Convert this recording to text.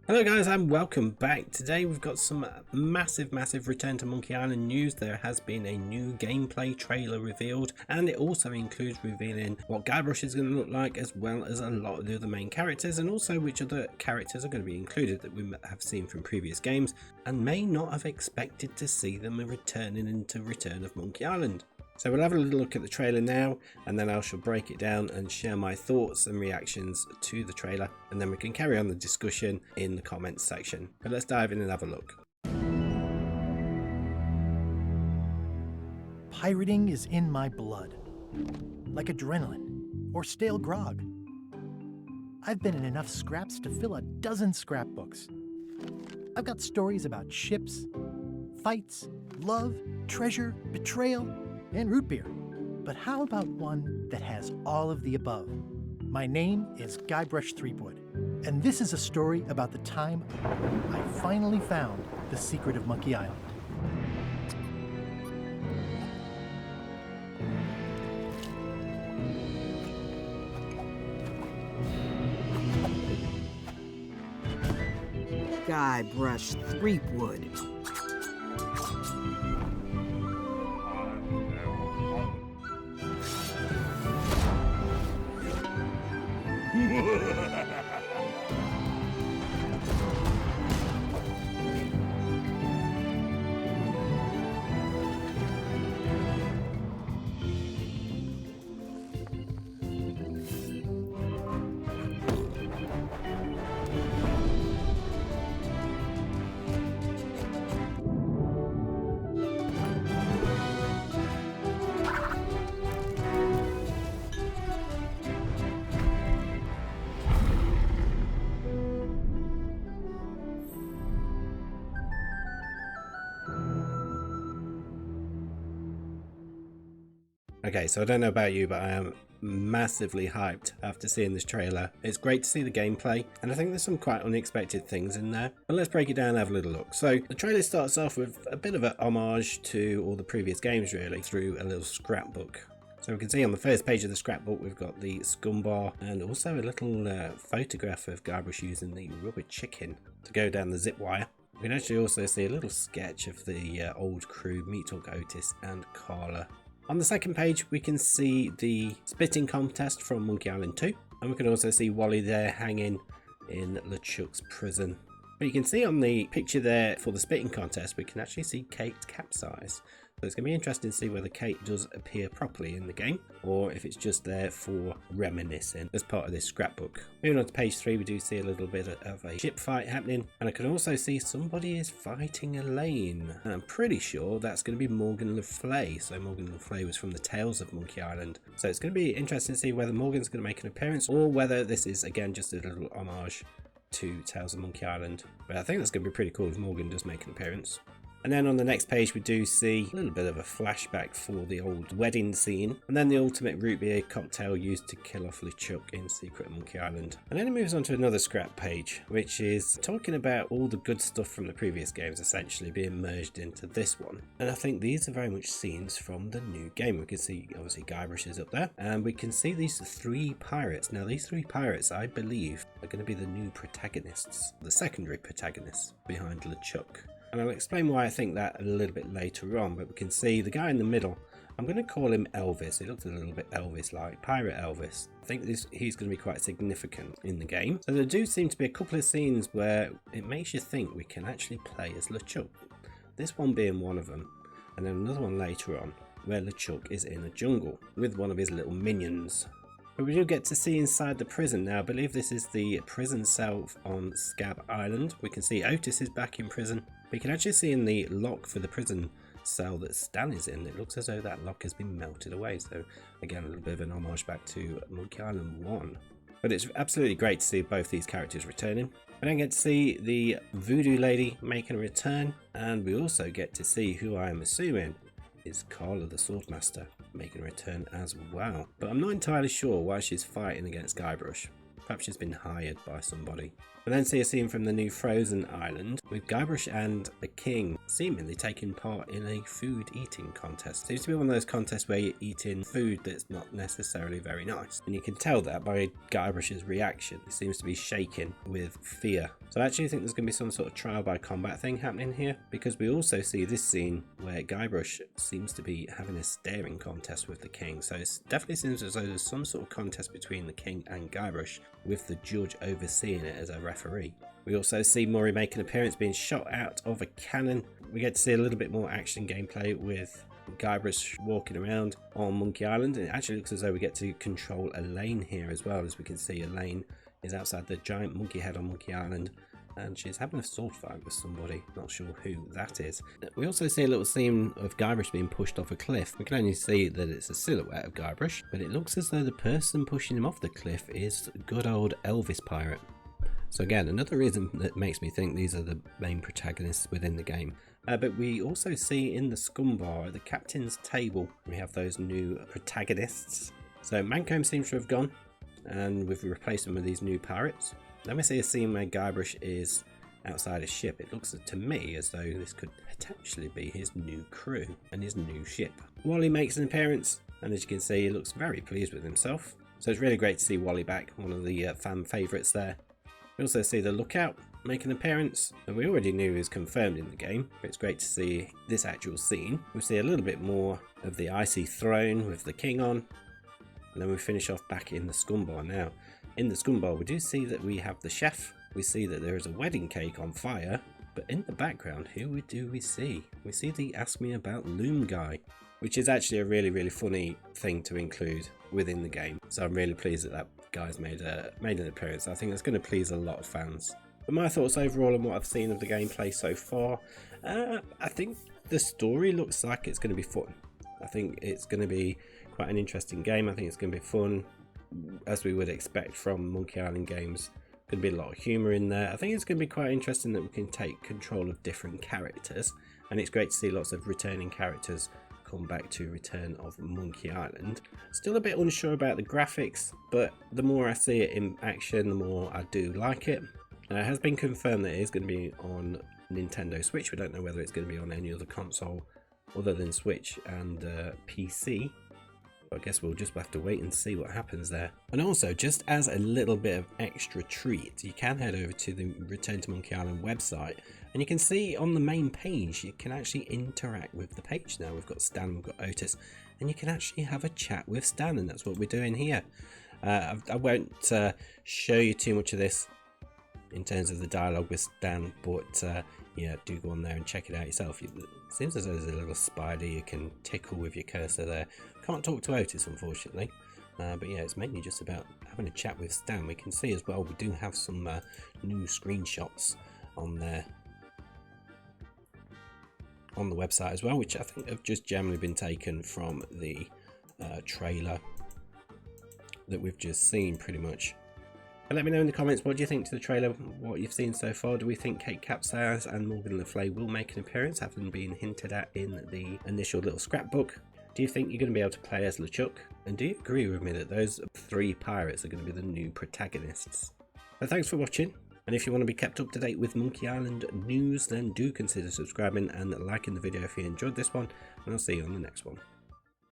Hello guys and welcome back. Today we've got some massive return to Monkey Island news. There has been a new gameplay trailer revealed, and it also includes revealing what Guybrush is going to look like, as well as a lot of the other main characters, and also which other characters are going to be included that we have seen from previous games and may not have expected to see them returning into Return of Monkey Island. So we'll have a little look at the trailer now, and then I shall break it down and share my thoughts and reactions to the trailer, and then we can carry on the discussion in the comments section. But let's dive in and have a look. Pirating is in my blood, like adrenaline or stale grog. I've been in enough scraps to fill a dozen scrapbooks. I've got stories about ships, fights, love, treasure, betrayal, and root beer. But how about one that has all of the above? My name is Guybrush Threepwood, and this is a story about the time I finally found the secret of Monkey Island. Guybrush Threepwood. Okay, so I don't know about you, but I am massively hyped after seeing this trailer. It's great to see the gameplay, and I think there's some quite unexpected things in there. But let's break it down and have a little look. So the trailer starts off with a bit of an homage to all the previous games, really, through a little scrapbook. So we can see on the first page of the scrapbook we've got the scum bar, and also a little photograph of Guybrush using the rubber chicken to go down the zip wire. We can actually also see a little sketch of the old crew, Meat Talk Otis and Carla. On the second page we can see the spitting contest from Monkey Island 2, and we can also see Wally there hanging in LeChuck's prison. But you can see on the picture there for the spitting contest we can actually see Kate capsize. So it's going to be interesting to see whether Kate does appear properly in the game, or if it's just there for reminiscing as part of this scrapbook. Moving on to page 3, we do see a little bit of a ship fight happening, and I can also see somebody is fighting Elaine. And I'm pretty sure that's going to be Morgan Le Fay. So Morgan Le Fay was from the Tales of Monkey Island. So it's going to be interesting to see whether Morgan's going to make an appearance, or whether this is again just a little homage to Tales of Monkey Island. But I think that's going to be pretty cool if Morgan does make an appearance. And then on the next page we do see a little bit of a flashback for the old wedding scene, and then the ultimate root beer cocktail used to kill off LeChuck in Secret Monkey Island. And then it moves on to another scrap page, which is talking about all the good stuff from the previous games essentially being merged into this one. And I think these are very much scenes from the new game. We can see obviously Guybrush is up there, and we can see these 3 pirates. Now these 3 pirates I believe are going to be the new protagonists, the secondary protagonists behind LeChuck. And I'll explain why I think that a little bit later on, but we can see the guy in the middle, I'm going to call him Elvis. He looks a little bit Elvis-like, Pirate Elvis. I think he's going to be quite significant in the game. So there do seem to be a couple of scenes where it makes you think we can actually play as LeChuck. This one being one of them, and then another one later on where LeChuck is in a jungle with one of his little minions. But we do get to see inside the prison now. I believe this is the prison cell on Scab Island. We can see Otis is back in prison. We can actually see in the lock for the prison cell that Stan is in, it looks as though that lock has been melted away. So again, a little bit of an homage back to Monkey Island 1. But it's absolutely great to see both these characters returning. We then get to see the voodoo lady making a return, and we also get to see who I am assuming is Carla the Swordmaster making a return as well. But I'm not entirely sure why she's fighting against Guybrush. Perhaps she's been hired by somebody. We then see a scene from the new Frozen Island with Guybrush and the King seemingly taking part in a food eating contest. Seems to be one of those contests where you're eating food that's not necessarily very nice. And you can tell that by Guybrush's reaction. He seems to be shaking with fear. So I actually think there's going to be some sort of trial by combat thing happening here, because we also see this scene where Guybrush seems to be having a staring contest with the King. So it definitely seems as though there's some sort of contest between the King and Guybrush, with the judge overseeing it as a referee. We also see Murray make an appearance being shot out of a cannon. We get to see a little bit more action gameplay with Guybrush walking around on Monkey Island, and it actually looks as though we get to control Elaine here as well. As we can see, Elaine is outside the giant monkey head on Monkey Island, and she's having a sword fight with somebody, not sure who that is. We also see a little scene of Guybrush being pushed off a cliff. We can only see that it's a silhouette of Guybrush, but it looks as though the person pushing him off the cliff is good old Elvis Pirate. So again, another reason that makes me think these are the main protagonists within the game. But we also see in the scum bar at the captain's table, we have those new protagonists. So Mancomb seems to have gone, and we've replaced them with these new pirates. Then we see a scene where Guybrush is outside a ship. It looks to me as though this could potentially be his new crew and his new ship. Wally makes an appearance, and as you can see, he looks very pleased with himself. So it's really great to see Wally back, one of the fan favourites there. We also see the Lookout make an appearance, and we already knew he was confirmed in the game, but it's great to see this actual scene. We see a little bit more of the icy throne with the King on, and then we finish off back in the scum bar now. In the scum bar, we do see that we have the chef. We see that there is a wedding cake on fire, but in the background, who do we see? We see the Ask Me About Loom guy, which is actually a really funny thing to include within the game. So I'm really pleased that that guy's made an appearance. I think that's going to please a lot of fans. But my thoughts overall on what I've seen of the gameplay so far, I think the story looks like it's going to be fun. I think it's going to be quite an interesting game. I think it's going to be fun, as we would expect from Monkey Island games. Going to be a lot of humour in there. I think it's going to be quite interesting that we can take control of different characters, and it's great to see lots of returning characters come back to Return of Monkey Island. Still a bit unsure about the graphics, but the more I see it in action, the more I do like it. It has been confirmed that it is going to be on Nintendo Switch. We don't know whether it's going to be on any other console other than Switch and PC. I guess we'll just have to wait and see what happens there. And also, just as a little bit of extra treat, you can head over to the Return to Monkey Island website, and you can see on the main page, you can actually interact with the page now. We've got Stan, we've got Otis, and you can actually have a chat with Stan, and that's what we're doing here. I won't show you too much of this in terms of the dialogue with Stan, but yeah, do go on there and check it out yourself. It seems as though there's a little spider you can tickle with your cursor there. Can't talk to Otis, unfortunately, but yeah, it's mainly just about having a chat with Stan. We can see as well, we do have some new screenshots on there on the website as well, which I think have just generally been taken from the trailer that we've just seen pretty much. But let me know in the comments, what do you think to the trailer, what you've seen so far? Do we think Kate Capsayers and Morgan Le Fay will make an appearance, having been hinted at in the initial little scrapbook? Do you think you're going to be able to play as LeChuck? And do you agree with me that those 3 pirates are going to be the new protagonists? So thanks for watching, and if you want to be kept up to date with Monkey Island news, then do consider subscribing and liking the video if you enjoyed this one, and I'll see you on the next one.